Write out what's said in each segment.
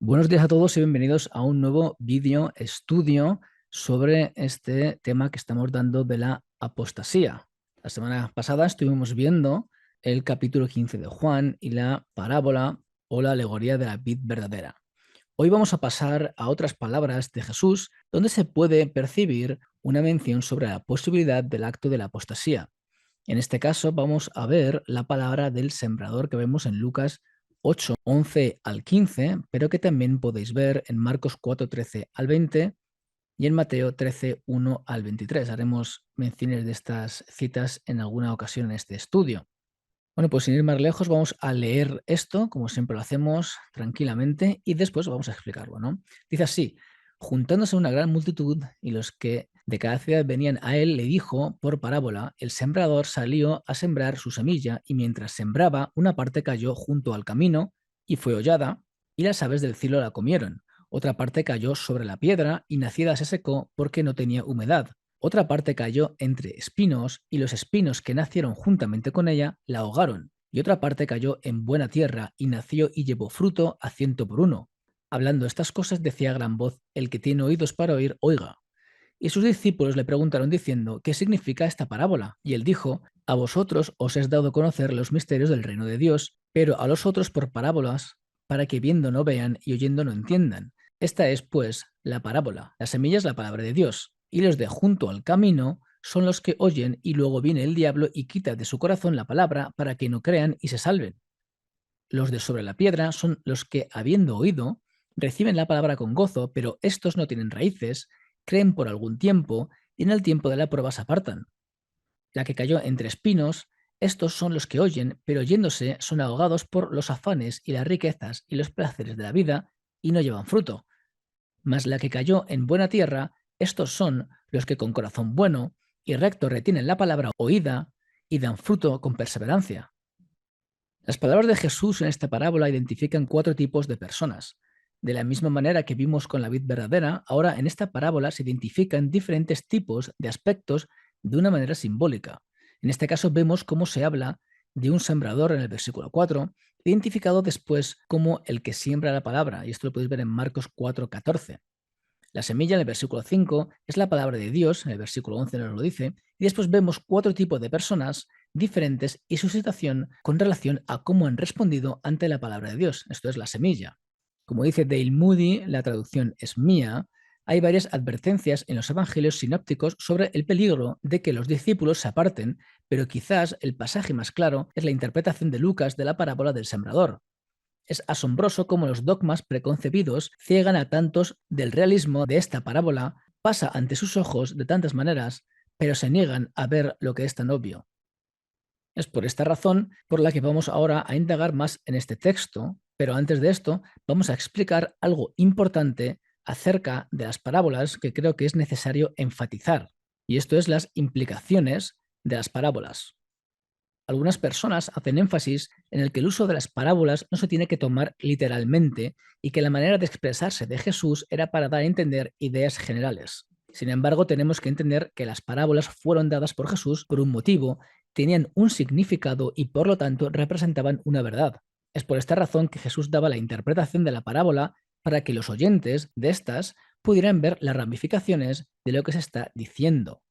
Buenos días a todos y bienvenidos a un nuevo vídeo estudio sobre este tema que estamos dando de la apostasía. La semana pasada estuvimos viendo el capítulo 15 de Juan y la parábola o la alegoría de la vid verdadera. Hoy vamos a pasar a otras palabras de Jesús donde se puede percibir una mención sobre la posibilidad del acto de la apostasía. En este caso vamos a ver la palabra del sembrador que vemos en Lucas 8, 11 al 15, pero que también podéis ver en Marcos 4, 13 al 20 y en Mateo 13, 1 al 23. Haremos menciones de estas citas en alguna ocasión en este estudio. Bueno, pues sin ir más lejos, vamos a leer esto, como siempre lo hacemos, tranquilamente, y después vamos a explicarlo, ¿no? Dice así: juntándose una gran multitud y los que de cada ciudad venían a él, le dijo por parábola: el sembrador salió a sembrar su semilla, y mientras sembraba, una parte cayó junto al camino y fue hollada, y las aves del cielo la comieron. Otra parte cayó sobre la piedra, y nacida se secó porque no tenía humedad. Otra parte cayó entre espinos, y los espinos que nacieron juntamente con ella la ahogaron. Y otra parte cayó en buena tierra, y nació y llevó fruto a 100 por 1. Hablando estas cosas decía a gran voz: el que tiene oídos para oír, oiga. Y sus discípulos le preguntaron diciendo: ¿qué significa esta parábola? Y él dijo: a vosotros os es dado conocer los misterios del reino de Dios, pero a los otros por parábolas, para que viendo no vean y oyendo no entiendan. Esta es, pues, la parábola. La semilla es la palabra de Dios, y los de junto al camino son los que oyen, y luego viene el diablo y quita de su corazón la palabra para que no crean y se salven. Los de sobre la piedra son los que, habiendo oído, reciben la palabra con gozo, pero estos no tienen raíces, creen por algún tiempo, y en el tiempo de la prueba se apartan. La que cayó entre espinos, estos son los que oyen, pero oyéndose son ahogados por los afanes y las riquezas y los placeres de la vida, y no llevan fruto. Mas la que cayó en buena tierra, estos son los que con corazón bueno y recto retienen la palabra oída y dan fruto con perseverancia. Las palabras de Jesús en esta parábola identifican 4 tipos de personas. De la misma manera que vimos con la vid verdadera, ahora en esta parábola se identifican diferentes tipos de aspectos de una manera simbólica. En este caso vemos cómo se habla de un sembrador en el versículo 4, identificado después como el que siembra la palabra, y esto lo podéis ver en Marcos 4:14. La semilla en el versículo 5 es la palabra de Dios, en el versículo 11 nos lo dice, y después vemos 4 tipos de personas diferentes y su situación con relación a cómo han respondido ante la palabra de Dios. Esto es la semilla. Como dice Dale Moody, la traducción es mía, hay varias advertencias en los evangelios sinópticos sobre el peligro de que los discípulos se aparten, pero quizás el pasaje más claro es la interpretación de Lucas de la parábola del sembrador. Es asombroso cómo los dogmas preconcebidos ciegan a tantos del realismo de esta parábola, pasa ante sus ojos de tantas maneras, pero se niegan a ver lo que es tan obvio. Es por esta razón por la que vamos ahora a indagar más en este texto, pero antes de esto vamos a explicar algo importante acerca de las parábolas que creo que es necesario enfatizar, y esto es las implicaciones de las parábolas. Algunas personas hacen énfasis en el que el uso de las parábolas no se tiene que tomar literalmente y que la manera de expresarse de Jesús era para dar a entender ideas generales. Sin embargo, tenemos que entender que las parábolas fueron dadas por Jesús por un motivo, tenían un significado y por lo tanto representaban una verdad. Es por esta razón que Jesús daba la interpretación de la parábola para que los oyentes de estas pudieran ver las ramificaciones de lo que se está diciendo.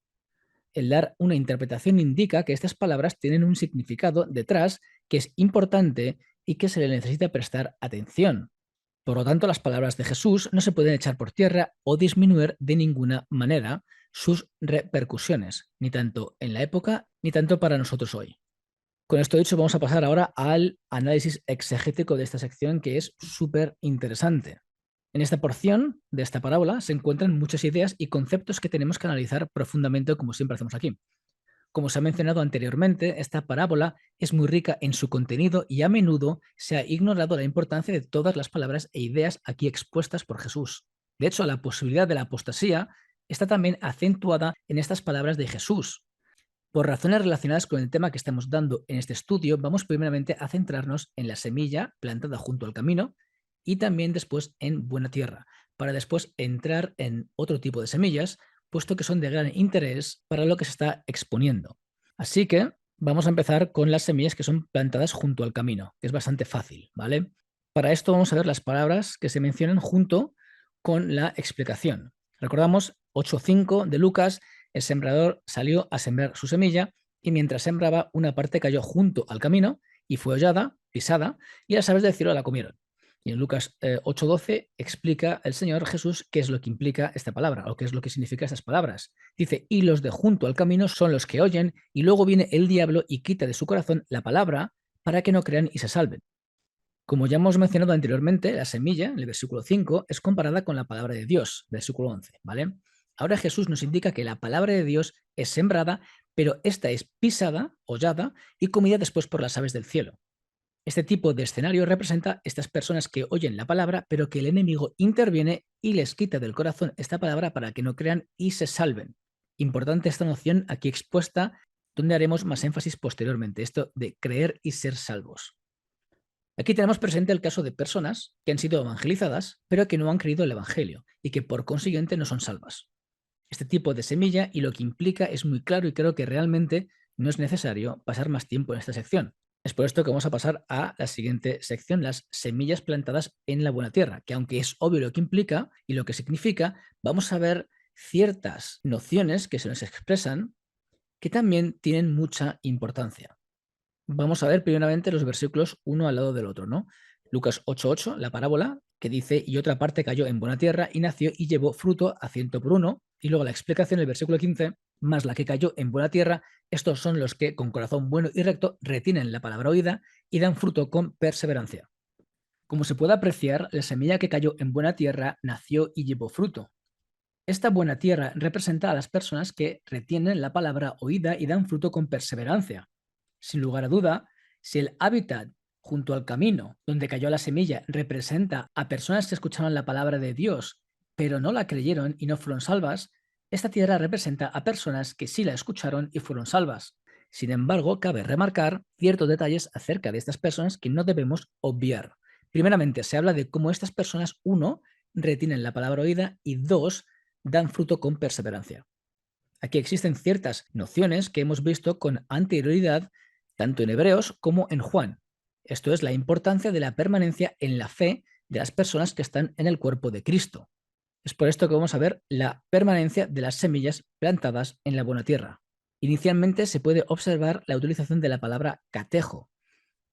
El dar una interpretación indica que estas palabras tienen un significado detrás que es importante y que se le necesita prestar atención. Por lo tanto, las palabras de Jesús no se pueden echar por tierra o disminuir de ninguna manera sus repercusiones, ni tanto en la época ni tanto para nosotros hoy. Con esto dicho, vamos a pasar ahora al análisis exegético de esta sección, que es súper interesante. En esta porción de esta parábola se encuentran muchas ideas y conceptos que tenemos que analizar profundamente, como siempre hacemos aquí. Como se ha mencionado anteriormente, esta parábola es muy rica en su contenido y a menudo se ha ignorado la importancia de todas las palabras e ideas aquí expuestas por Jesús. De hecho, la posibilidad de la apostasía está también acentuada en estas palabras de Jesús. Por razones relacionadas con el tema que estamos dando en este estudio, vamos primeramente a centrarnos en la semilla plantada junto al camino y también después en buena tierra, para después entrar en otro tipo de semillas, puesto que son de gran interés para lo que se está exponiendo. Así que vamos a empezar con las semillas que son plantadas junto al camino, que es bastante fácil, ¿vale? Para esto vamos a ver las palabras que se mencionan junto con la explicación. Recordamos 8:5 de Lucas, el sembrador salió a sembrar su semilla y mientras sembraba una parte cayó junto al camino y fue hollada, pisada, y las aves del cielo la comieron. Y en Lucas 8:12 explica el Señor Jesús qué es lo que implica esta palabra o qué es lo que significa estas palabras. Dice, y los de junto al camino son los que oyen y luego viene el diablo y quita de su corazón la palabra para que no crean y se salven. Como ya hemos mencionado anteriormente, la semilla, en el versículo 5, es comparada con la palabra de Dios, versículo 11, ¿vale? Ahora Jesús nos indica que la palabra de Dios es sembrada, pero esta es pisada, hollada y comida después por las aves del cielo. Este tipo de escenario representa estas personas que oyen la palabra, pero que el enemigo interviene y les quita del corazón esta palabra para que no crean y se salven. Importante esta noción aquí expuesta, donde haremos más énfasis posteriormente, esto de creer y ser salvos. Aquí tenemos presente el caso de personas que han sido evangelizadas, pero que no han creído el Evangelio y que por consiguiente no son salvas. Este tipo de semilla y lo que implica es muy claro y creo que realmente no es necesario pasar más tiempo en esta sección. Es por esto que vamos a pasar a la siguiente sección, las semillas plantadas en la buena tierra, que aunque es obvio lo que implica y lo que significa, vamos a ver ciertas nociones que se nos expresan que también tienen mucha importancia. Vamos a ver primeramente los versículos uno al lado del otro, ¿no? Lucas 8:8, la parábola, que dice, y otra parte cayó en buena tierra y nació y llevó fruto a 100 por uno. Y luego la explicación, el versículo 15, más la que cayó en buena tierra, estos son los que con corazón bueno y recto retienen la palabra oída y dan fruto con perseverancia. Como se puede apreciar, la semilla que cayó en buena tierra nació y llevó fruto. Esta buena tierra representa a las personas que retienen la palabra oída y dan fruto con perseverancia. Sin lugar a duda, si el hábitat junto al camino donde cayó la semilla representa a personas que escucharon la palabra de Dios, pero no la creyeron y no fueron salvas, esta tierra representa a personas que sí la escucharon y fueron salvas. Sin embargo, cabe remarcar ciertos detalles acerca de estas personas que no debemos obviar. Primeramente, se habla de cómo estas personas, uno, retienen la palabra oída y dos, dan fruto con perseverancia. Aquí existen ciertas nociones que hemos visto con anterioridad tanto en Hebreos como en Juan. Esto es la importancia de la permanencia en la fe de las personas que están en el cuerpo de Cristo. Es por esto que vamos a ver la permanencia de las semillas plantadas en la buena tierra. Inicialmente se puede observar la utilización de la palabra catejo,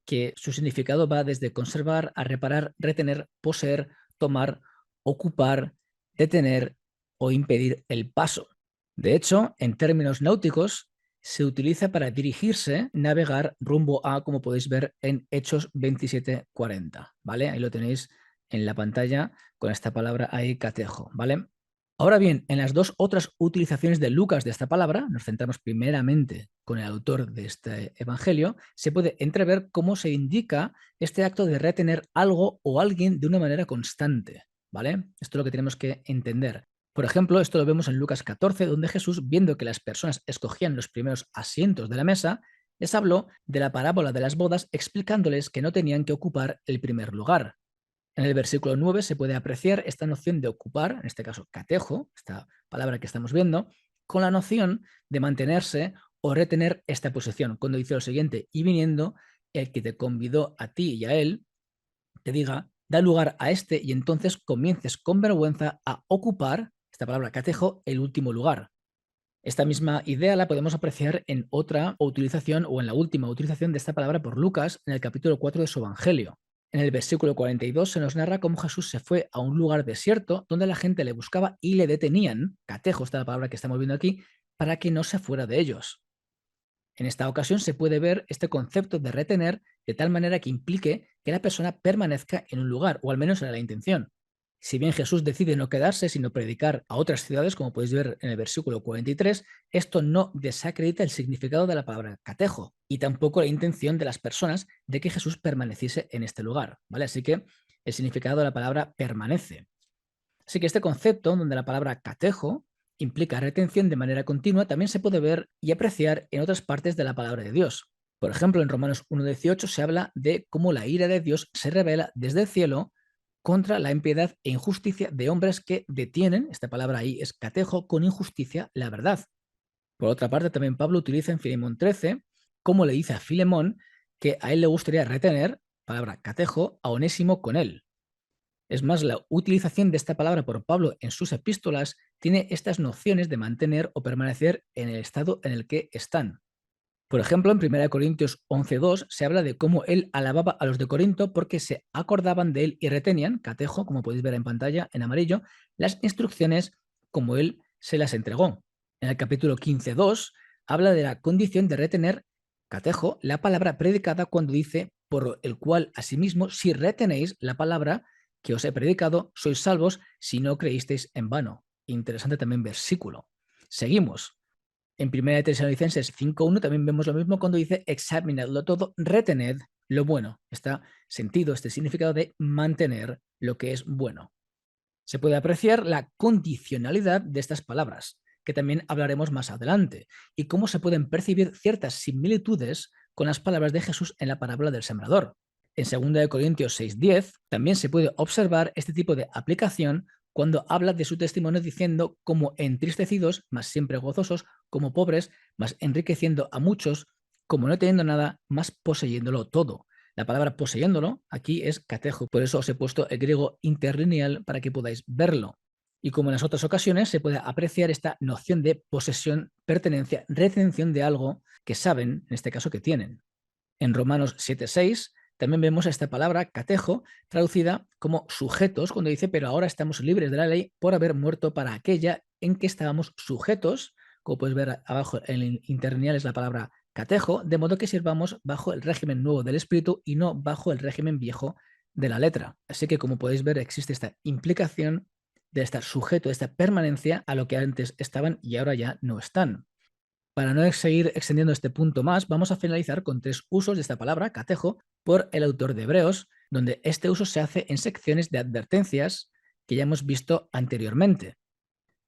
que su significado va desde conservar a reparar, retener, poseer, tomar, ocupar, detener o impedir el paso. De hecho, en términos náuticos, se utiliza para dirigirse, navegar rumbo a, como podéis ver en Hechos 27:40, ¿vale? Ahí lo tenéis en la pantalla con esta palabra ahí, catejo, ¿vale? Ahora bien, en las dos otras utilizaciones de Lucas de esta palabra, nos centramos primeramente con el autor de este evangelio, se puede entrever cómo se indica este acto de retener algo o alguien de una manera constante, ¿vale? Esto es lo que tenemos que entender. Por ejemplo, esto lo vemos en Lucas 14, donde Jesús, viendo que las personas escogían los primeros asientos de la mesa, les habló de la parábola de las bodas, explicándoles que no tenían que ocupar el primer lugar. En el versículo 9 se puede apreciar esta noción de ocupar, en este caso catejo, esta palabra que estamos viendo, con la noción de mantenerse o retener esta posición. Cuando dice lo siguiente, y viniendo el que te convidó a ti y a él, te diga, da lugar a este y entonces comiences con vergüenza a ocupar, esta palabra catejo, el último lugar. Esta misma idea la podemos apreciar en otra utilización o en la última utilización de esta palabra por Lucas en el capítulo 4 de su Evangelio. En el versículo 42 se nos narra cómo Jesús se fue a un lugar desierto donde la gente le buscaba y le detenían, catejo, esta es la palabra que estamos viendo aquí, para que no se fuera de ellos. En esta ocasión se puede ver este concepto de retener de tal manera que implique que la persona permanezca en un lugar, o al menos era la intención. Si bien Jesús decide no quedarse, sino predicar a otras ciudades, como podéis ver en el versículo 43, esto no desacredita el significado de la palabra catejo y tampoco la intención de las personas de que Jesús permaneciese en este lugar, ¿vale? Así que el significado de la palabra permanece. Así que este concepto, donde la palabra catejo implica retención de manera continua, también se puede ver y apreciar en otras partes de la palabra de Dios. Por ejemplo, en Romanos 1:18 se habla de cómo la ira de Dios se revela desde el cielo contra la impiedad e injusticia de hombres que detienen, esta palabra ahí es catejo, con injusticia la verdad. Por otra parte, también Pablo utiliza en Filemón 13 cómo le dice a Filemón que a él le gustaría retener palabra catejo, a Onésimo con él. Es más, la utilización de esta palabra por Pablo en sus epístolas tiene estas nociones de mantener o permanecer en el estado en el que están. Por ejemplo, en 1 Corintios 11:2 se habla de cómo él alababa a los de Corinto porque se acordaban de él y retenían, catejo, como podéis ver en pantalla en amarillo, las instrucciones como él se las entregó. En el capítulo 15:2 habla de la condición de retener, catejo, la palabra predicada cuando dice, por el cual asimismo, si retenéis la palabra que os he predicado, sois salvos si no creísteis en vano. Interesante también versículo. Seguimos. En 1 Tesalonicenses 5:1 también vemos lo mismo cuando dice examinadlo todo, retened lo bueno. Está sentido, este significado de mantener lo que es bueno. Se puede apreciar la condicionalidad de estas palabras, que también hablaremos más adelante, y cómo se pueden percibir ciertas similitudes con las palabras de Jesús en la parábola del sembrador. En 2 Corintios 6:10 también se puede observar este tipo de aplicación cuando habla de su testimonio diciendo como entristecidos, mas siempre gozosos, como pobres, mas enriqueciendo a muchos, como no teniendo nada, mas poseyéndolo todo. La palabra poseyéndolo aquí es catejo, por eso os he puesto el griego interlineal para que podáis verlo. Y como en las otras ocasiones, se puede apreciar esta noción de posesión, pertenencia, retención de algo que saben, en este caso que tienen. En Romanos 7:6 también vemos esta palabra catejo traducida como sujetos, cuando dice, pero ahora estamos libres de la ley por haber muerto para aquella en que estábamos sujetos. Como puedes ver abajo en el interlineal es la palabra catejo, de modo que sirvamos bajo el régimen nuevo del espíritu y no bajo el régimen viejo de la letra. Así que como podéis ver existe esta implicación de estar sujeto, de esta permanencia a lo que antes estaban y ahora ya no están. Para no seguir extendiendo este punto más, vamos a finalizar con 3 usos de esta palabra, catejo, por el autor de Hebreos, donde este uso se hace en secciones de advertencias que ya hemos visto anteriormente.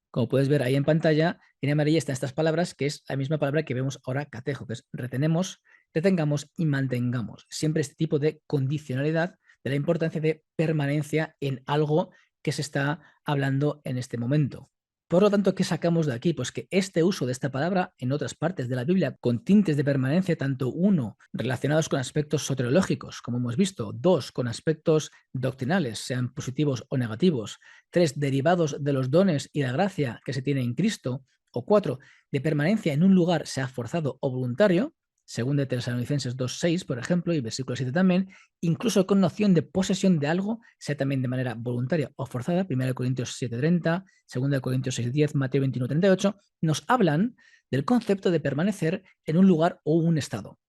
Como puedes ver ahí en pantalla, en amarilla están estas palabras, que es la misma palabra que vemos ahora, catejo, que es retenemos, retengamos y mantengamos. Siempre este tipo de condicionalidad de la importancia de permanencia en algo que se está hablando en este momento. Por lo tanto, ¿qué sacamos de aquí? Pues que este uso de esta palabra en otras partes de la Biblia con tintes de permanencia, tanto uno, relacionados con aspectos soteriológicos, como hemos visto, dos, con aspectos doctrinales, sean positivos o negativos, tres, derivados de los dones y la gracia que se tiene en Cristo, o cuatro, de permanencia en un lugar, sea forzado o voluntario, según de Tesalonicenses 2:6, por ejemplo, y versículo 7 también, incluso con noción de posesión de algo, sea también de manera voluntaria o forzada, 1 Corintios 7:30, 2 Corintios 6:10, Mateo 21:38, nos hablan del concepto de permanecer en un lugar o un estado.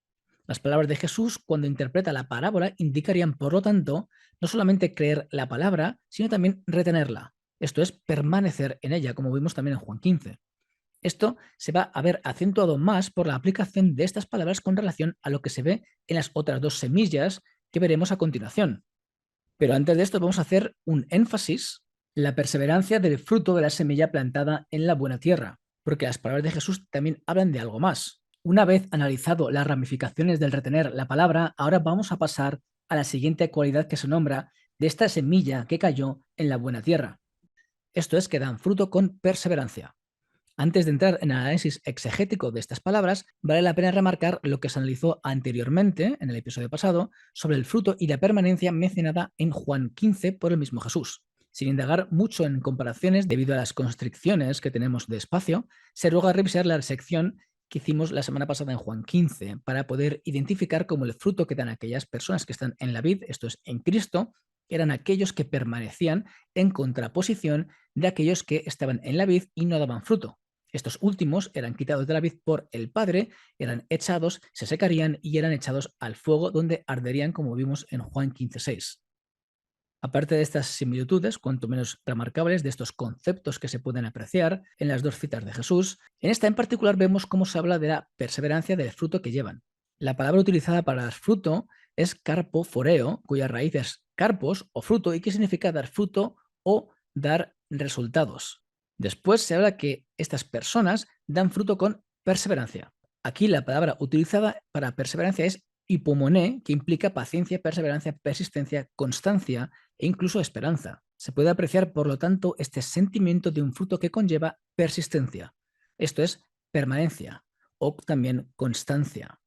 Las palabras de Jesús, cuando interpreta la parábola, indicarían, por lo tanto, no solamente creer la palabra, sino también retenerla. Esto es, permanecer en ella, como vimos también en Juan 15. Esto se va a ver acentuado más por la aplicación de estas palabras con relación a lo que se ve en las otras dos semillas que veremos a continuación. Pero antes de esto vamos a hacer un énfasis en la perseverancia del fruto de la semilla plantada en la buena tierra, porque las palabras de Jesús también hablan de algo más. Una vez analizado las ramificaciones del retener la palabra, ahora vamos a pasar a la siguiente cualidad que se nombra de esta semilla que cayó en la buena tierra. Esto es que dan fruto con perseverancia. Antes de entrar en el análisis exegético de estas palabras, vale la pena remarcar lo que se analizó anteriormente, en el episodio pasado, sobre el fruto y la permanencia mencionada en Juan 15 por el mismo Jesús. Sin indagar mucho en comparaciones debido a las constricciones que tenemos de espacio, se ruega revisar la sección que hicimos la semana pasada en Juan 15 para poder identificar cómo el fruto que dan aquellas personas que están en la vid, esto es, en Cristo, eran aquellos que permanecían en contraposición de aquellos que estaban en la vid y no daban fruto. Estos últimos eran quitados de la vid por el Padre, eran echados, se secarían y eran echados al fuego donde arderían, como vimos en Juan 15:6. Aparte de estas similitudes, cuanto menos remarcables, de estos conceptos que se pueden apreciar en las dos citas de Jesús, en esta en particular vemos cómo se habla de la perseverancia del fruto que llevan. La palabra utilizada para dar fruto es carpoforeo, cuya raíz es carpos o fruto y que significa dar fruto o dar resultados. Después se habla que estas personas dan fruto con perseverancia. Aquí la palabra utilizada para perseverancia es hipomoné, que implica paciencia, perseverancia, persistencia, constancia e incluso esperanza. Se puede apreciar, por lo tanto, este sentimiento de un fruto que conlleva persistencia. Esto es permanencia o también constancia.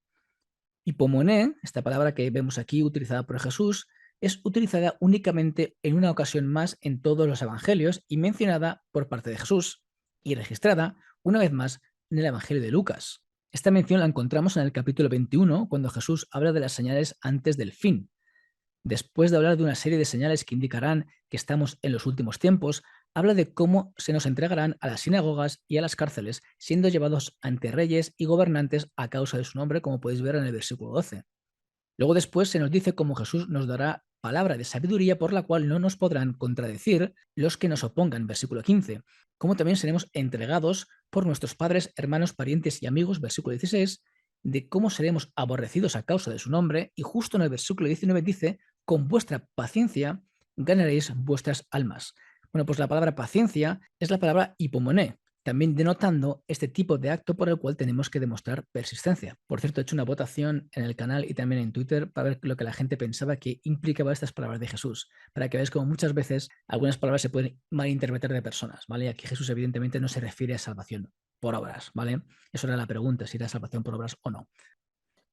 Hipomoné, esta palabra que vemos aquí utilizada por Jesús, es utilizada únicamente en una ocasión más en todos los evangelios y mencionada por parte de Jesús y registrada una vez más en el Evangelio de Lucas. Esta mención la encontramos en el capítulo 21 cuando Jesús habla de las señales antes del fin. Después de hablar de una serie de señales que indicarán que estamos en los últimos tiempos, habla de cómo se nos entregarán a las sinagogas y a las cárceles, siendo llevados ante reyes y gobernantes a causa de su nombre, como podéis ver en el versículo 12. Luego después se nos dice cómo Jesús nos dará palabra de sabiduría por la cual no nos podrán contradecir los que nos opongan, versículo 15, como también seremos entregados por nuestros padres, hermanos, parientes y amigos, versículo 16, de cómo seremos aborrecidos a causa de su nombre, y justo en el versículo 19 dice, con vuestra paciencia ganaréis vuestras almas. Bueno, pues la palabra paciencia es la palabra hipomoné, también denotando este tipo de acto por el cual tenemos que demostrar persistencia. Por cierto, he hecho una votación en el canal y también en Twitter para ver lo que la gente pensaba que implicaba estas palabras de Jesús, para que veáis cómo muchas veces algunas palabras se pueden malinterpretar de personas, ¿vale? Y aquí Jesús evidentemente no se refiere a salvación por obras, ¿vale? Eso era la pregunta, si era salvación por obras o no.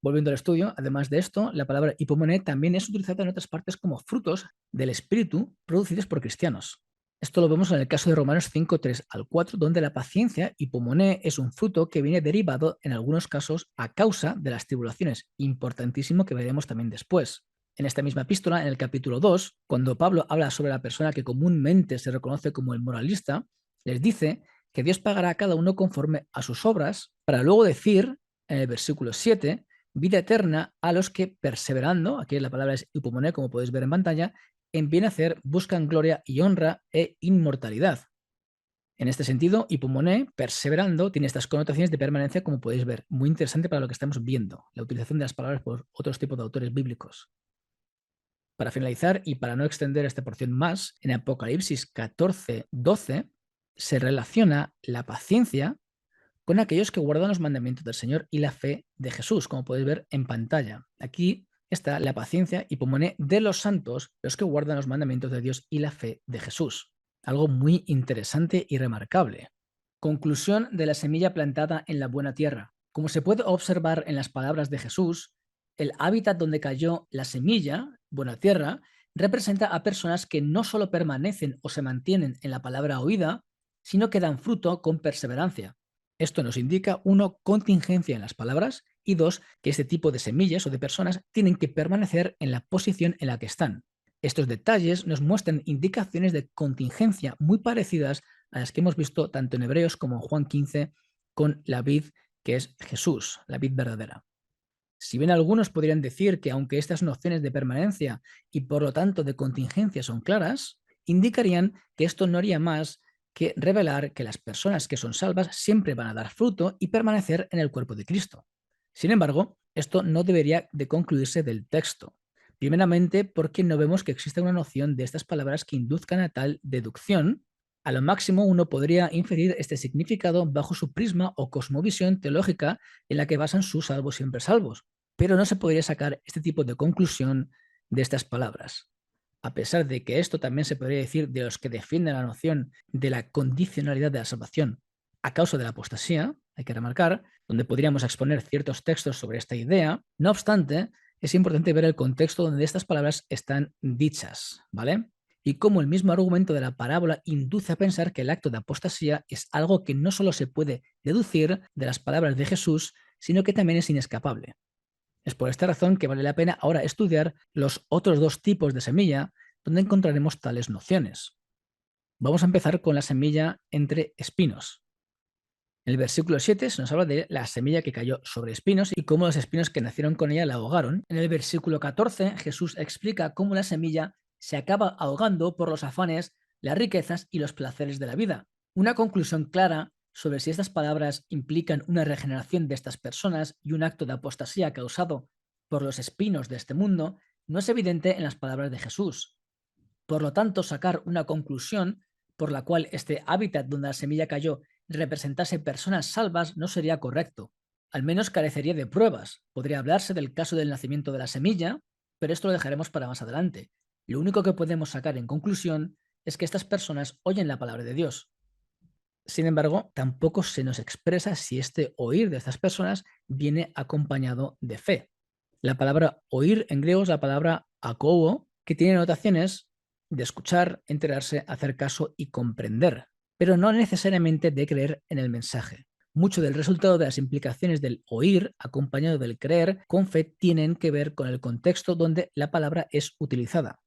Volviendo al estudio, además de esto, la palabra hipomoné también es utilizada en otras partes como frutos del espíritu producidos por cristianos. Esto lo vemos en el caso de Romanos 5, 3 al 4, donde la paciencia, hipomoné, es un fruto que viene derivado en algunos casos a causa de las tribulaciones, importantísimo que veremos también después. En esta misma epístola, en el capítulo 2, cuando Pablo habla sobre la persona que comúnmente se reconoce como el moralista, les dice que Dios pagará a cada uno conforme a sus obras, para luego decir, en el versículo 7, vida eterna a los que perseverando, aquí la palabra es hipomoné, como podéis ver en pantalla, en bien hacer buscan gloria y honra e inmortalidad. En este sentido, hipomoné, perseverando, tiene estas connotaciones de permanencia, como podéis ver. Muy interesante para lo que estamos viendo, la utilización de las palabras por otros tipos de autores bíblicos. Para finalizar, y para no extender esta porción más, en Apocalipsis 14, 12, se relaciona la paciencia con aquellos que guardan los mandamientos del Señor y la fe de Jesús, como podéis ver en pantalla. Aquí está la paciencia hipomoné de los santos, los que guardan los mandamientos de Dios y la fe de Jesús. Algo muy interesante y remarcable. Conclusión de la semilla plantada en la buena tierra. Como se puede observar en las palabras de Jesús, el hábitat donde cayó la semilla, buena tierra, representa a personas que no solo permanecen o se mantienen en la palabra oída, sino que dan fruto con perseverancia. Esto nos indica, uno, contingencia en las palabras y dos, que este tipo de semillas o de personas tienen que permanecer en la posición en la que están. Estos detalles nos muestran indicaciones de contingencia muy parecidas a las que hemos visto tanto en Hebreos como en Juan 15 con la vid que es Jesús, la vid verdadera. Si bien algunos podrían decir que aunque estas nociones de permanencia y por lo tanto de contingencia son claras, indicarían que esto no haría más que revelar que las personas que son salvas siempre van a dar fruto y permanecer en el cuerpo de Cristo. Sin embargo, esto no debería de concluirse del texto. Primeramente, porque no vemos que exista una noción de estas palabras que induzcan a tal deducción. A lo máximo uno podría inferir este significado bajo su prisma o cosmovisión teológica en la que basan sus salvos siempre salvos, pero no se podría sacar este tipo de conclusión de estas palabras. A pesar de que esto también se podría decir de los que defienden la noción de la condicionalidad de la salvación a causa de la apostasía, hay que remarcar, donde podríamos exponer ciertos textos sobre esta idea, no obstante, es importante ver el contexto donde estas palabras están dichas, ¿vale? Y cómo el mismo argumento de la parábola induce a pensar que el acto de apostasía es algo que no solo se puede deducir de las palabras de Jesús, sino que también es inescapable. Es por esta razón que vale la pena ahora estudiar los otros dos tipos de semilla donde encontraremos tales nociones. Vamos a empezar con la semilla entre espinos. En el versículo 7 se nos habla de la semilla que cayó sobre espinos y cómo los espinos que nacieron con ella la ahogaron. En el versículo 14 Jesús explica cómo la semilla se acaba ahogando por los afanes, las riquezas y los placeres de la vida. Una conclusión clara sobre si estas palabras implican una regeneración de estas personas y un acto de apostasía causado por los espinos de este mundo no es evidente en las palabras de Jesús. Por lo tanto, sacar una conclusión por la cual este hábitat donde la semilla cayó representase personas salvas no sería correcto. Al menos carecería de pruebas. Podría hablarse del caso del nacimiento de la semilla, pero esto lo dejaremos para más adelante. Lo único que podemos sacar en conclusión es que estas personas oyen la palabra de Dios. Sin embargo, tampoco se nos expresa si este oír de estas personas viene acompañado de fe. La palabra oír en griego es la palabra akouo, que tiene notaciones de escuchar, enterarse, hacer caso y comprender, pero no necesariamente de creer en el mensaje. Mucho del resultado de las implicaciones del oír, acompañado del creer con fe, tienen que ver con el contexto donde la palabra es utilizada.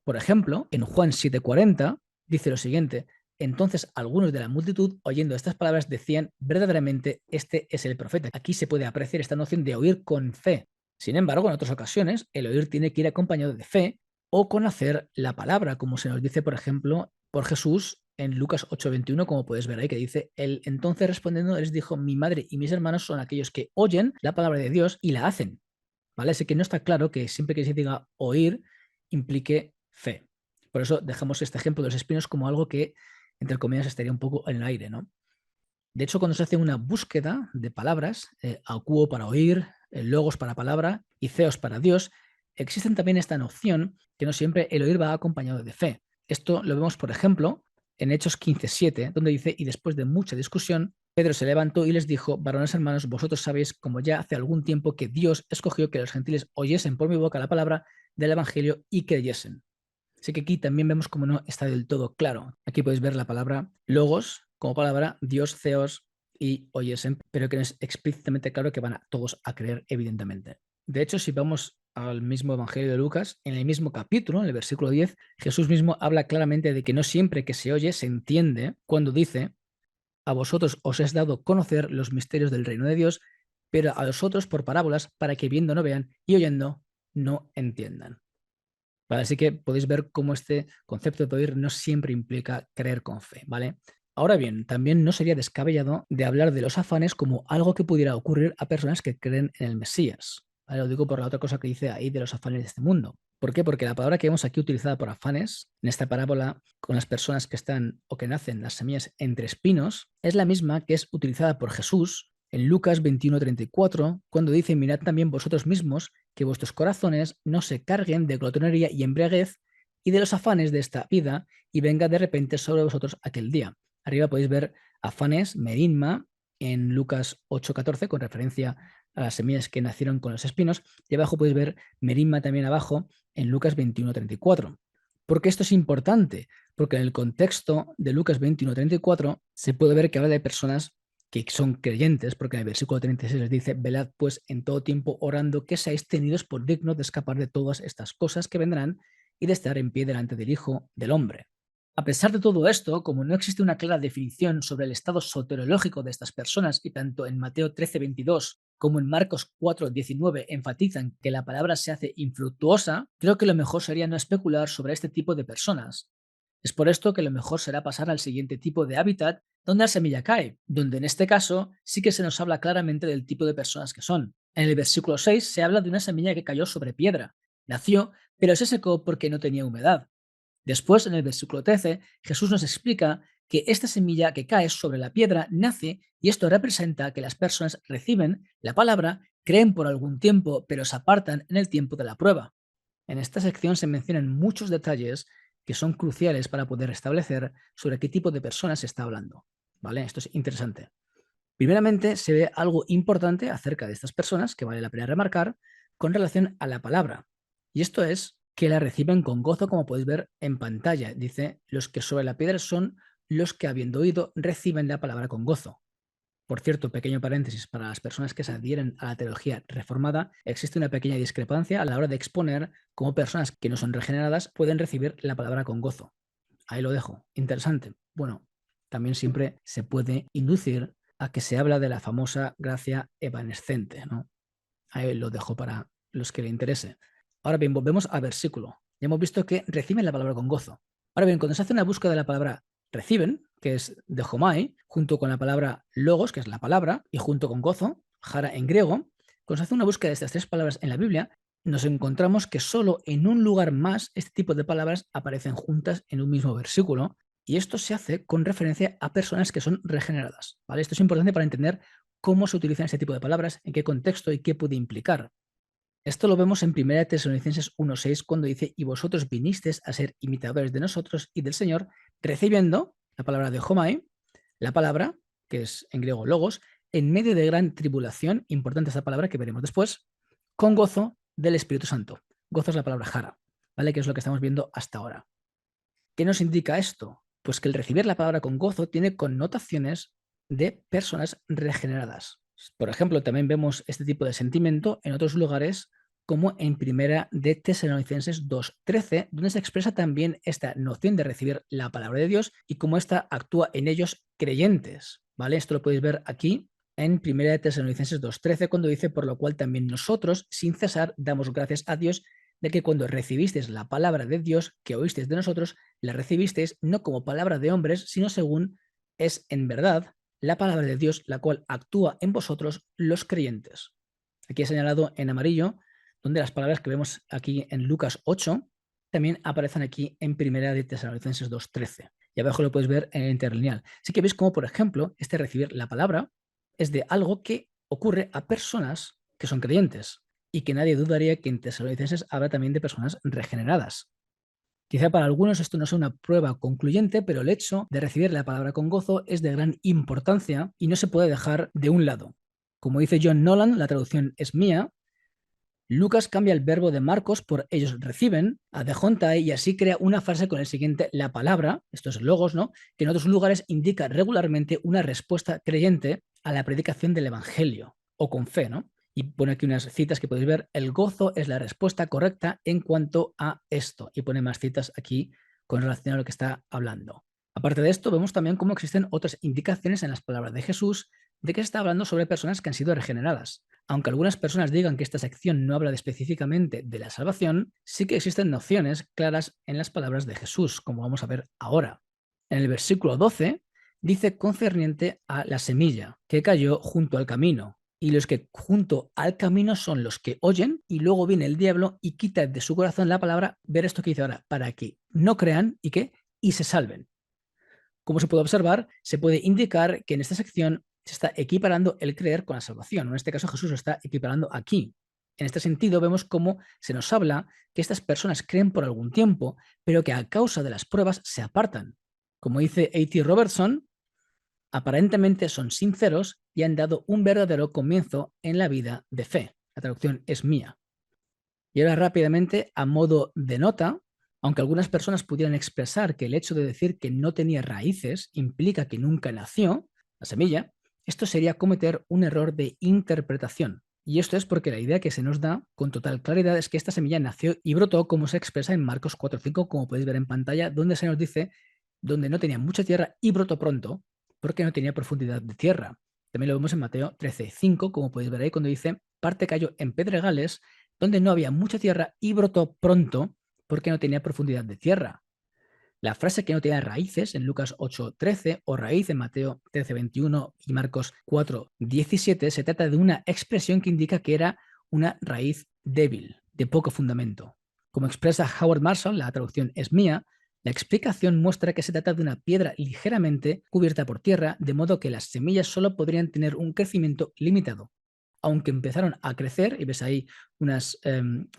Por ejemplo, en Juan 7:40 dice lo siguiente: entonces algunos de la multitud, oyendo estas palabras, decían verdaderamente, este es el profeta. Aquí se puede apreciar esta noción de oír con fe. Sin embargo, en otras ocasiones, el oír tiene que ir acompañado de fe o conocer la palabra, como se nos dice, por ejemplo, por Jesús en Lucas 8:21, como puedes ver ahí, que dice, él entonces respondiendo les dijo, mi madre y mis hermanos son aquellos que oyen la palabra de Dios y la hacen. ¿Vale? Así que no está claro que siempre que se diga oír implique fe. Por eso dejamos este ejemplo de los espinos como algo que, entre comillas, estaría un poco en el aire, ¿no? De hecho, cuando se hace una búsqueda de palabras, akuo para oír, logos para palabra y theos para Dios, existen también esta noción que no siempre el oír va acompañado de fe. Esto lo vemos, por ejemplo, en Hechos 15:7, donde dice, y después de mucha discusión, Pedro se levantó y les dijo, varones hermanos, vosotros sabéis, como ya hace algún tiempo, que Dios escogió que los gentiles oyesen por mi boca la palabra del Evangelio y creyesen. Así que aquí también vemos como no está del todo claro. Aquí podéis ver la palabra logos como palabra, Dios, theos y oyesen, pero que no es explícitamente claro que van a, todos a creer, evidentemente. De hecho, si vamos al mismo Evangelio de Lucas, en el mismo capítulo, en el versículo 10, Jesús mismo habla claramente de que no siempre que se oye se entiende cuando dice, a vosotros os es dado conocer los misterios del reino de Dios, pero a los otros por parábolas, para que viendo no vean y oyendo no entiendan. ¿Vale? Así que podéis ver cómo este concepto de oír no siempre implica creer con fe, ¿vale? Ahora bien, también no sería descabellado de hablar de los afanes como algo que pudiera ocurrir a personas que creen en el Mesías. ¿Vale? Lo digo por la otra cosa que dice ahí de los afanes de este mundo. ¿Por qué? Porque la palabra que vemos aquí utilizada por afanes, en esta parábola con las personas que están o que nacen las semillas entre espinos, es la misma que es utilizada por Jesús en Lucas 21:34, cuando dice, mirad también vosotros mismos que vuestros corazones no se carguen de glotonería y embriaguez y de los afanes de esta vida, y venga de repente sobre vosotros aquel día. Arriba podéis ver afanes, merimma, en Lucas 8:14, con referencia a las semillas que nacieron con los espinos, y abajo podéis ver merimma también abajo en Lucas 21:34. ¿Por qué esto es importante? Porque en el contexto de Lucas 21:34 se puede ver que habla de personas que son creyentes, porque en el versículo 36 les dice, velad pues en todo tiempo orando que seáis tenidos por dignos de escapar de todas estas cosas que vendrán y de estar en pie delante del Hijo del Hombre. A pesar de todo esto, como no existe una clara definición sobre el estado soteriológico de estas personas, y tanto en Mateo 13:22 como en Marcos 4:19 enfatizan que la palabra se hace infructuosa, creo que lo mejor sería no especular sobre este tipo de personas. Es por esto que lo mejor será pasar al siguiente tipo de hábitat donde la semilla cae, donde en este caso sí que se nos habla claramente del tipo de personas que son. En el versículo 6 se habla de una semilla que cayó sobre piedra. Nació, pero se secó porque no tenía humedad. Después, en el versículo 13, Jesús nos explica que esta semilla que cae sobre la piedra nace y esto representa que las personas reciben la palabra, creen por algún tiempo, pero se apartan en el tiempo de la prueba. En esta sección se mencionan muchos detalles que son cruciales para poder establecer sobre qué tipo de personas se está hablando. ¿Vale? Esto es interesante. Primeramente, se ve algo importante acerca de estas personas que vale la pena remarcar con relación a la palabra. Y esto es que la reciben con gozo, como podéis ver en pantalla. Dice, los que sobre la piedra son los que habiendo oído reciben la palabra con gozo. Por cierto, pequeño paréntesis, para las personas que se adhieren a la teología reformada, existe una pequeña discrepancia a la hora de exponer cómo personas que no son regeneradas pueden recibir la palabra con gozo. Ahí lo dejo. Interesante. Bueno, también siempre se puede inducir a que se habla de la famosa gracia evanescente, ¿no? Ahí lo dejo para los que le interese. Ahora bien, volvemos al versículo. Ya hemos visto que reciben la palabra con gozo. Ahora bien, cuando se hace una búsqueda de la palabra reciben, que es de homai, junto con la palabra logos, que es la palabra, y junto con gozo, jara en griego, cuando se hace una búsqueda de estas tres palabras en la Biblia, nos encontramos que solo en un lugar más este tipo de palabras aparecen juntas en un mismo versículo, y esto se hace con referencia a personas que son regeneradas. ¿Vale? Esto es importante para entender cómo se utilizan este tipo de palabras, en qué contexto y qué puede implicar. Esto lo vemos en 1 Tesalonicenses 1:6 cuando dice, y vosotros vinisteis a ser imitadores de nosotros y del Señor, recibiendo la palabra de homai, la palabra, que es en griego logos, en medio de gran tribulación, importante esta palabra que veremos después, con gozo del Espíritu Santo. Gozo es la palabra jara, ¿vale? Que es lo que estamos viendo hasta ahora. ¿Qué nos indica esto? Pues que el recibir la palabra con gozo tiene connotaciones de personas regeneradas. Por ejemplo, también vemos este tipo de sentimiento en otros lugares, como en Primera de Tesalonicenses 2:13, donde se expresa también esta noción de recibir la palabra de Dios y cómo ésta actúa en ellos creyentes, ¿vale? Esto lo podéis ver aquí en Primera de Tesalonicenses 2:13, cuando dice: por lo cual también nosotros, sin cesar, damos gracias a Dios de que cuando recibisteis la palabra de Dios que oísteis de nosotros, la recibisteis no como palabra de hombres, sino según es en verdad la palabra de Dios, la cual actúa en vosotros los creyentes. Aquí he señalado en amarillo, donde las palabras que vemos aquí en Lucas 8 también aparecen aquí en Primera de Tesalonicenses 2:13. Y abajo lo podéis ver en el interlineal. Así que veis cómo, por ejemplo, este recibir la palabra es de algo que ocurre a personas que son creyentes, y que nadie dudaría que en Tesalonicenses habla también de personas regeneradas. Quizá para algunos esto no sea una prueba concluyente, pero el hecho de recibir la palabra con gozo es de gran importancia y no se puede dejar de un lado. Como dice John Nolan, la traducción es mía, Lucas cambia el verbo de Marcos por ellos reciben a dejontai y así crea una frase con el siguiente: la palabra, esto es logos, ¿no?, que en otros lugares indica regularmente una respuesta creyente a la predicación del evangelio, o con fe, ¿no? Y pone aquí unas citas que podéis ver: el gozo es la respuesta correcta en cuanto a esto. Y pone más citas aquí con relación a lo que está hablando. Aparte de esto, vemos también cómo existen otras indicaciones en las palabras de Jesús de que se está hablando sobre personas que han sido regeneradas. Aunque algunas personas digan que esta sección no habla específicamente de la salvación, sí que existen nociones claras en las palabras de Jesús, como vamos a ver ahora. En el versículo 12 dice concerniente a la semilla que cayó junto al camino. Y los que junto al camino son los que oyen, y luego viene el diablo y quita de su corazón la palabra, ver esto que dice ahora, para que no crean y se salven. Como se puede observar, se puede indicar que en esta sección se está equiparando el creer con la salvación. En este caso, Jesús lo está equiparando aquí. En este sentido, vemos cómo se nos habla que estas personas creen por algún tiempo, pero que a causa de las pruebas se apartan. Como dice A.T. Robertson, aparentemente son sinceros y han dado un verdadero comienzo en la vida de fe. La traducción es mía. Y ahora rápidamente, a modo de nota, aunque algunas personas pudieran expresar que el hecho de decir que no tenía raíces implica que nunca nació, la semilla, esto sería cometer un error de interpretación. Y esto es porque la idea que se nos da con total claridad es que esta semilla nació y brotó como se expresa en Marcos 4:5, como podéis ver en pantalla, donde se nos dice donde no tenía mucha tierra y brotó pronto, porque no tenía profundidad de tierra. También lo vemos en Mateo 13:5, como podéis ver ahí, cuando dice: parte cayó en pedregales, donde no había mucha tierra y brotó pronto, porque no tenía profundidad de tierra. La frase que no tenía raíces en Lucas 8:13 o raíz en Mateo 13:21 y Marcos 4:17 se trata de una expresión que indica que era una raíz débil, de poco fundamento. Como expresa Howard Marshall, la traducción es mía, la explicación muestra que se trata de una piedra ligeramente cubierta por tierra, de modo que las semillas solo podrían tener un crecimiento limitado. Aunque empezaron a crecer, y ves ahí unas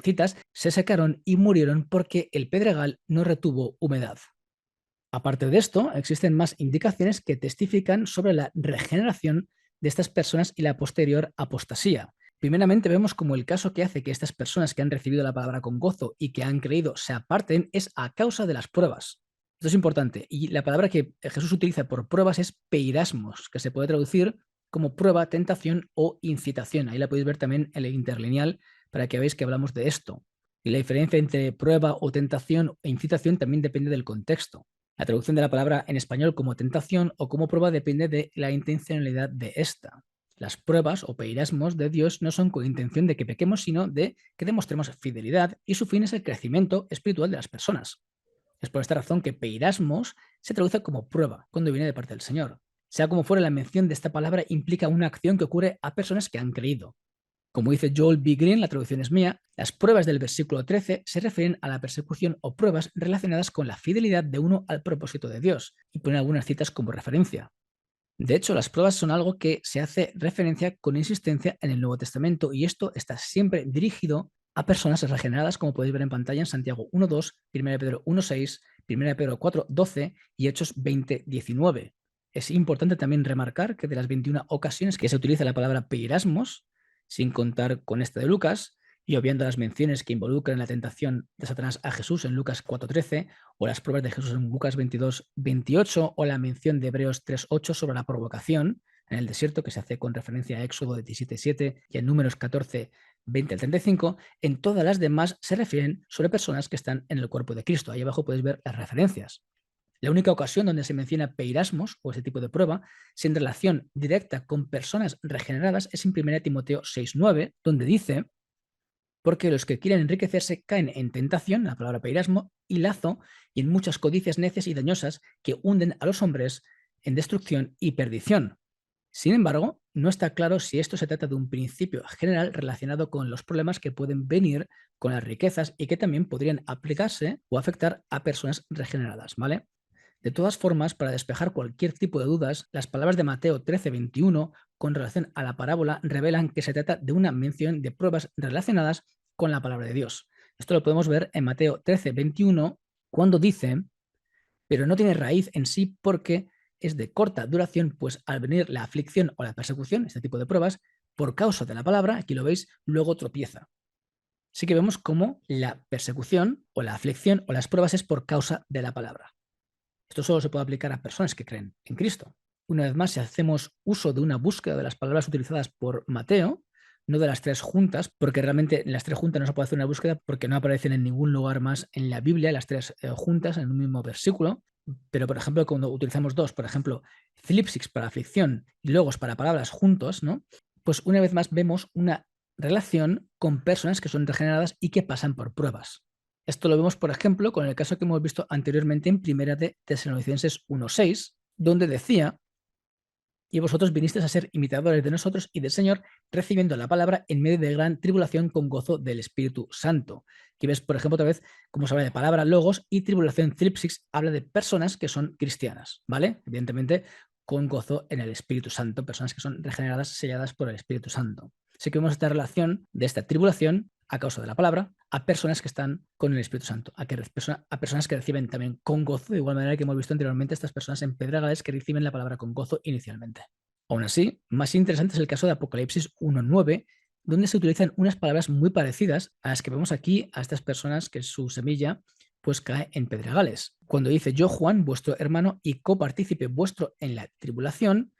citas, se secaron y murieron porque el pedregal no retuvo humedad. Aparte de esto, existen más indicaciones que testifican sobre la regeneración de estas personas y la posterior apostasía. Primeramente vemos como el caso que hace que estas personas que han recibido la palabra con gozo y que han creído se aparten es a causa de las pruebas. Esto es importante. Y la palabra que Jesús utiliza por pruebas es peirasmos, que se puede traducir como prueba, tentación o incitación. Ahí la podéis ver también en el interlineal para que veáis que hablamos de esto. Y la diferencia entre prueba o tentación e incitación también depende del contexto. La traducción de la palabra en español como tentación o como prueba depende de la intencionalidad de esta. Las pruebas o peirasmos de Dios no son con intención de que pequemos, sino de que demostremos fidelidad, y su fin es el crecimiento espiritual de las personas. Es por esta razón que peirasmos se traduce como prueba cuando viene de parte del Señor. Sea como fuera, la mención de esta palabra implica una acción que ocurre a personas que han creído. Como dice Joel B. Green, la traducción es mía, las pruebas del versículo 13 se refieren a la persecución o pruebas relacionadas con la fidelidad de uno al propósito de Dios, y pone algunas citas como referencia. De hecho, las pruebas son algo que se hace referencia con insistencia en el Nuevo Testamento, y esto está siempre dirigido a personas regeneradas, como podéis ver en pantalla en Santiago 1:2, 1 Pedro 1:6, 1 Pedro 4:12 y Hechos 20:19. Es importante también remarcar que de las 21 ocasiones que se utiliza la palabra peirasmos, sin contar con esta de Lucas, y obviando las menciones que involucran la tentación de Satanás a Jesús en Lucas 4:13, o las pruebas de Jesús en Lucas 22:28, o la mención de Hebreos 3:8 sobre la provocación en el desierto, que se hace con referencia a Éxodo 17:7 y en Números 14:20 al 35, en todas las demás se refieren sobre personas que están en el cuerpo de Cristo. Ahí abajo podéis ver las referencias. La única ocasión donde se menciona peirasmos o ese tipo de prueba, sin relación directa con personas regeneradas, es en 1 Timoteo 6:9, donde dice: porque los que quieren enriquecerse caen en tentación, la palabra peirasmo, y lazo, y en muchas codicias necias y dañosas que hunden a los hombres en destrucción y perdición. Sin embargo, no está claro si esto se trata de un principio general relacionado con los problemas que pueden venir con las riquezas y que también podrían aplicarse o afectar a personas regeneradas, ¿vale? De todas formas, para despejar cualquier tipo de dudas, las palabras de Mateo 13:21 con relación a la parábola revelan que se trata de una mención de pruebas relacionadas con la palabra de Dios. Esto lo podemos ver en Mateo 13:21 cuando dice: pero no tiene raíz en sí porque es de corta duración, pues al venir la aflicción o la persecución, este tipo de pruebas, por causa de la palabra, aquí lo veis, luego tropieza. Así que vemos cómo la persecución o la aflicción o las pruebas es por causa de la palabra. Esto solo se puede aplicar a personas que creen en Cristo. Una vez más, si hacemos uso de una búsqueda de las palabras utilizadas por Mateo, no de las tres juntas, porque realmente en las tres juntas no se puede hacer una búsqueda porque no aparecen en ningún lugar más en la Biblia las tres juntas en un mismo versículo. Pero, por ejemplo, cuando utilizamos dos, por ejemplo, Philipsix para aflicción y logos para palabras juntos, ¿no? Pues una vez más vemos una relación con personas que son regeneradas y que pasan por pruebas. Esto lo vemos, por ejemplo, con el caso que hemos visto anteriormente en Primera de Tesalonicenses 1:6, donde decía: y vosotros vinisteis a ser imitadores de nosotros y del Señor, recibiendo la palabra en medio de gran tribulación con gozo del Espíritu Santo. Aquí ves, por ejemplo, otra vez cómo se habla de palabra logos y tribulación Philipsix habla de personas que son cristianas, ¿vale? Evidentemente, con gozo en el Espíritu Santo, personas que son regeneradas, selladas por el Espíritu Santo. Así que vemos esta relación de esta tribulación a causa de la palabra a personas que están con el Espíritu Santo, a personas que reciben también con gozo, de igual manera que hemos visto anteriormente estas personas en Pedregales que reciben la palabra con gozo inicialmente. Aún así, más interesante es el caso de Apocalipsis 1:9, donde se utilizan unas palabras muy parecidas a las que vemos aquí a estas personas que su semilla pues cae en pedregales. Cuando dice: yo, Juan, vuestro hermano y copartícipe vuestro en la tribulación,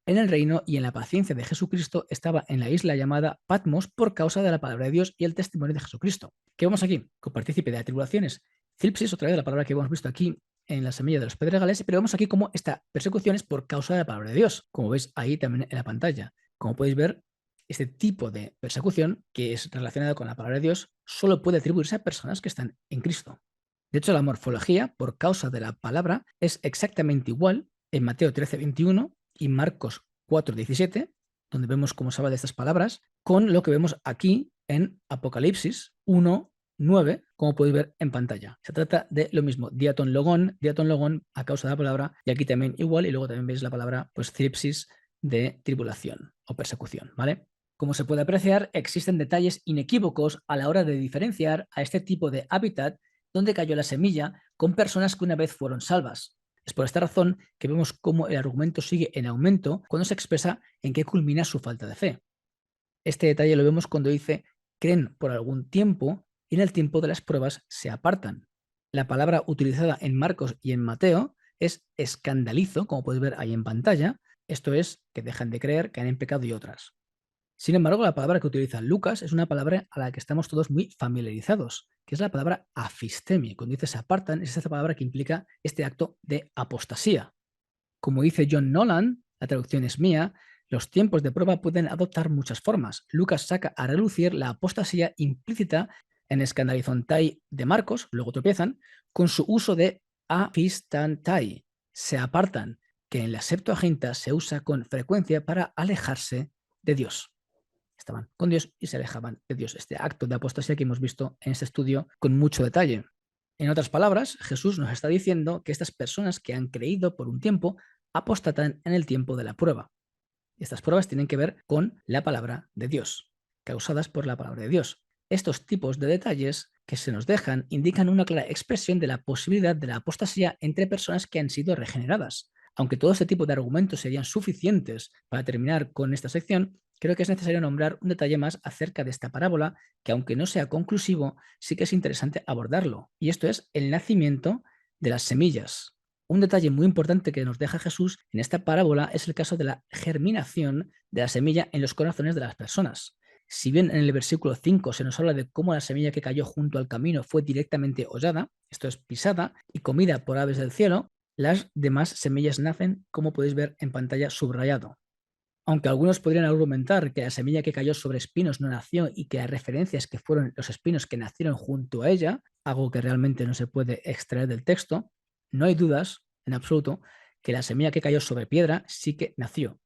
en el reino y en la paciencia de Jesucristo, estaba en la isla llamada Patmos por causa de la palabra de Dios y el testimonio de Jesucristo. ¿Qué vemos aquí? Copartícipe de las tribulaciones. Cilpsis, otra vez la palabra que hemos visto aquí en la semilla de los pedregales, pero vemos aquí cómo esta persecución es por causa de la palabra de Dios, como veis ahí también en la pantalla. Como podéis ver, este tipo de persecución que es relacionada con la palabra de Dios solo puede atribuirse a personas que están en Cristo. De hecho, la morfología, por causa de la palabra, es exactamente igual en Mateo 13:21 y Marcos 4:17, donde vemos cómo se habla de estas palabras, con lo que vemos aquí en Apocalipsis 1:9, como podéis ver en pantalla. Se trata de lo mismo, diaton logón a causa de la palabra, y aquí también igual, y luego también veis la palabra pues tripsis de tribulación o persecución, ¿vale? Como se puede apreciar, existen detalles inequívocos a la hora de diferenciar a este tipo de hábitat donde cayó la semilla con personas que una vez fueron salvas. Es por esta razón que vemos cómo el argumento sigue en aumento cuando se expresa en qué culmina su falta de fe. Este detalle lo vemos cuando dice: creen por algún tiempo y en el tiempo de las pruebas se apartan. La palabra utilizada en Marcos y en Mateo es escandalizo, como podéis ver ahí en pantalla. Esto es, que dejan de creer, caen en pecado y otras. Sin embargo, la palabra que utiliza Lucas es una palabra a la que estamos todos muy familiarizados, que es la palabra afistemi. Cuando dice se apartan, es esta palabra que implica este acto de apostasía. Como dice John Nolan, la traducción es mía, los tiempos de prueba pueden adoptar muchas formas. Lucas saca a relucir la apostasía implícita en escandalizontai de Marcos, luego tropiezan, con su uso de afistantai, se apartan, que en la Septuaginta se usa con frecuencia para alejarse de Dios. Estaban con Dios y se alejaban de Dios. Este acto de apostasía que hemos visto en este estudio con mucho detalle. En otras palabras, Jesús nos está diciendo que estas personas que han creído por un tiempo apostatan en el tiempo de la prueba. Estas pruebas tienen que ver con la palabra de Dios, causadas por la palabra de Dios. Estos tipos de detalles que se nos dejan indican una clara expresión de la posibilidad de la apostasía entre personas que han sido regeneradas. Aunque todo este tipo de argumentos serían suficientes para terminar con esta sección, creo que es necesario nombrar un detalle más acerca de esta parábola, que aunque no sea conclusivo, sí que es interesante abordarlo, y esto es el nacimiento de las semillas. Un detalle muy importante que nos deja Jesús en esta parábola es el caso de la germinación de la semilla en los corazones de las personas. Si bien en el versículo 5 se nos habla de cómo la semilla que cayó junto al camino fue directamente hollada, esto es pisada y comida por aves del cielo, las demás semillas nacen, como podéis ver en pantalla subrayado. Aunque algunos podrían argumentar que la semilla que cayó sobre espinos no nació y que la referencia es que fueron los espinos que nacieron junto a ella, algo que realmente no se puede extraer del texto, no hay dudas en absoluto que la semilla que cayó sobre piedra sí que nació.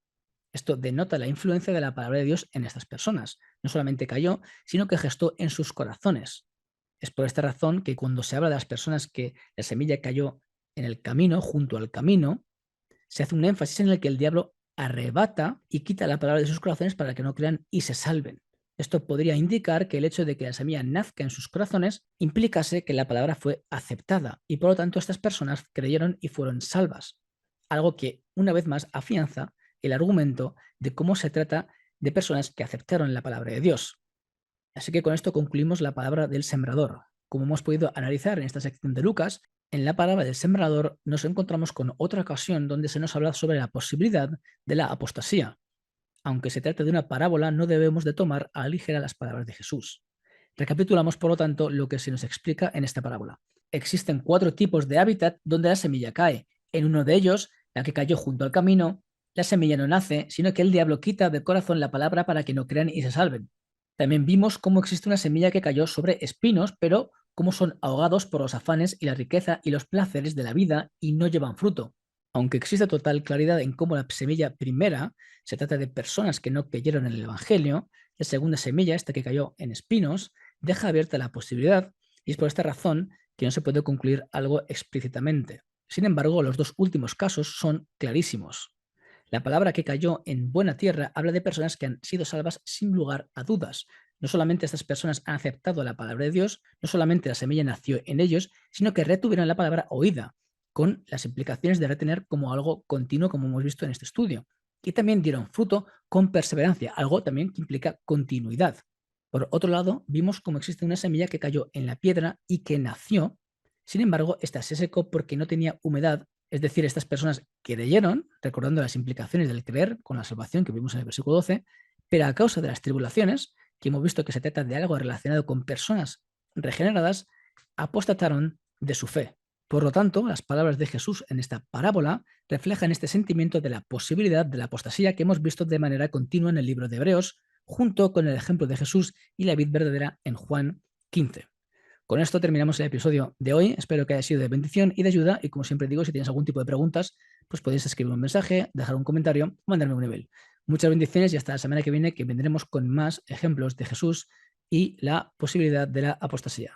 Esto denota la influencia de la palabra de Dios en estas personas. No solamente cayó, sino que gestó en sus corazones. Es por esta razón que cuando se habla de las personas que la semilla cayó en el camino, junto al camino, se hace un énfasis en el que el diablo arrebata y quita la palabra de sus corazones para que no crean y se salven. Esto podría indicar que el hecho de que la semilla nazca en sus corazones implicase que la palabra fue aceptada y por lo tanto estas personas creyeron y fueron salvas. Algo que, una vez más, afianza el argumento de cómo se trata de personas que aceptaron la palabra de Dios. Así que con esto concluimos la palabra del sembrador. Como hemos podido analizar en esta sección de Lucas, en la palabra del sembrador nos encontramos con otra ocasión donde se nos habla sobre la posibilidad de la apostasía. Aunque se trate de una parábola, no debemos de tomar a la ligera las palabras de Jesús. Recapitulamos, por lo tanto, lo que se nos explica en esta parábola. Existen 4 tipos de hábitat donde la semilla cae. En uno de ellos, la que cayó junto al camino, la semilla no nace, sino que el diablo quita del corazón la palabra para que no crean y se salven. También vimos cómo existe una semilla que cayó sobre espinos, pero cómo son ahogados por los afanes y la riqueza y los placeres de la vida y no llevan fruto. Aunque existe total claridad en cómo la semilla primera se trata de personas que no creyeron en el Evangelio, la segunda semilla, esta que cayó en espinos, deja abierta la posibilidad y es por esta razón que no se puede concluir algo explícitamente. Sin embargo, los 2 últimos casos son clarísimos. La palabra que cayó en buena tierra habla de personas que han sido salvas sin lugar a dudas. No solamente estas personas han aceptado la palabra de Dios, no solamente la semilla nació en ellos, sino que retuvieron la palabra oída, con las implicaciones de retener como algo continuo, como hemos visto en este estudio. Y también dieron fruto con perseverancia, algo también que implica continuidad. Por otro lado, vimos cómo existe una semilla que cayó en la piedra y que nació. Sin embargo, esta se secó porque no tenía humedad, es decir, estas personas creyeron, recordando las implicaciones del creer con la salvación que vimos en el versículo 12, pero a causa de las tribulaciones, que hemos visto que se trata de algo relacionado con personas regeneradas, apostataron de su fe. Por lo tanto, las palabras de Jesús en esta parábola reflejan este sentimiento de la posibilidad de la apostasía que hemos visto de manera continua en el libro de Hebreos, junto con el ejemplo de Jesús y la vid verdadera en Juan 15. Con esto terminamos el episodio de hoy. Espero que haya sido de bendición y de ayuda. Y como siempre digo, si tienes algún tipo de preguntas, pues podéis escribir un mensaje, dejar un comentario o mandarme un email. Muchas bendiciones y hasta la semana que viene, que vendremos con más ejemplos de Jesús y la posibilidad de la apostasía.